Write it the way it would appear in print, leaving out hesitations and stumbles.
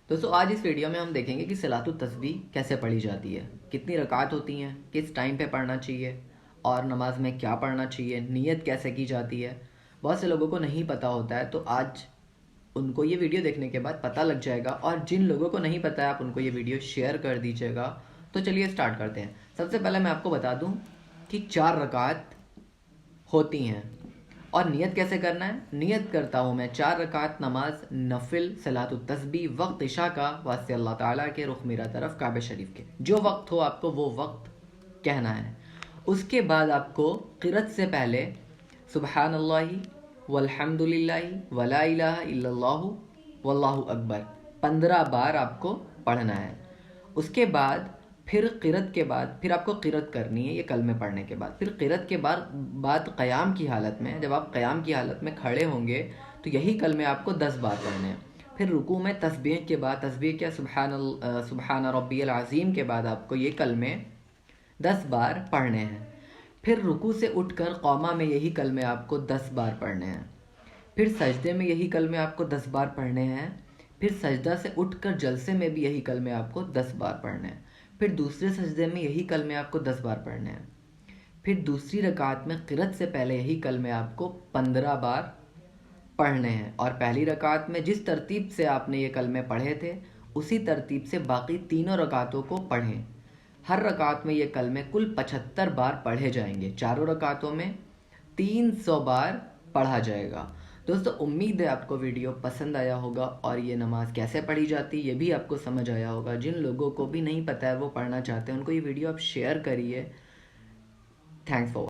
دوستو آج اس ویڈیو میں ہم دیکھیں گے کہ صلاۃ التسبیح کیسے پڑھی جاتی ہے، کتنی رکعت ہوتی ہیں، کس ٹائم پہ پڑھنا چاہیے اور نماز میں کیا پڑھنا چاہیے، نیت کیسے کی جاتی ہے۔ بہت سے لوگوں کو نہیں پتہ ہوتا ہے، تو آج ان کو یہ ویڈیو دیکھنے کے بعد پتہ لگ جائے گا، اور جن لوگوں کو نہیں پتہ ہے آپ ان کو یہ ویڈیو شیئر کر دیجیے گا۔ تو چلیے سٹارٹ کرتے ہیں۔ سب سے پہلے میں آپ کو بتا دوں کہ 4 رکعت ہوتی ہیں، اور نیت کیسے کرنا ہے۔ نیت کرتا ہوں میں 4 رکعت نماز نفل صلاۃ التسبیح وقت عشاء کا، واسطے اللہ تعالیٰ کے، رخ میرا طرف کعبہ شریف کے، جو وقت ہو آپ کو وہ وقت کہنا ہے۔ اس کے بعد آپ کو قرأت سے پہلے سبحان اللہ والحمد للہ ولا الہ الا اللہ واللہ اکبر 15 بار آپ کو پڑھنا ہے۔ اس کے بعد پھر قرأت کے بعد پھر آپ کو قرأت کرنی ہے، یہ کلمے پڑھنے کے بعد۔ پھر قرأت کے بعد قیام کی حالت میں، جب آپ قیام کی حالت میں کھڑے ہوں گے تو یہی کلمے آپ کو 10 بار پڑھنے ہیں۔ پھر رکوع میں تسبیح کے بعد، تسبیح کیا سبحان ربی العظیم کے بعد آپ کو یہ کلمے 10 بار پڑھنے ہیں۔ پھر رکوع سے اٹھ کر قومہ میں یہی کلمے آپ کو 10 بار پڑھنے ہیں۔ پھر سجدے میں یہی کلمے آپ کو 10 بار پڑھنے ہیں۔ پھر سجدہ سے اٹھ کر جلسے میں بھی یہی کلمے آپ کو 10 بار پڑھنے ہیں۔ پھر دوسرے سجدے میں یہی کلمے آپ کو 10 بار پڑھنے ہیں۔ پھر دوسری رکعت میں قرأت سے پہلے یہی کلمے آپ کو 15 بار پڑھنے ہیں، اور پہلی رکعت میں جس ترتیب سے آپ نے یہ کلمے پڑھے تھے اسی ترتیب سے باقی تینوں رکعتوں کو پڑھیں۔ ہر رکعت میں یہ کلمے کل 75 بار پڑھے جائیں گے، چاروں رکعتوں میں 300 بار پڑھا جائے گا۔ دوستو امید ہے آپ کو ویڈیو پسند آیا ہوگا، اور یہ نماز کیسے پڑھی جاتی یہ بھی آپ کو سمجھ آیا ہوگا۔ جن لوگوں کو بھی نہیں پتہ ہے وہ پڑھنا چاہتے ہیں ان کو یہ ویڈیو آپ شیئر کریے۔ Thanks for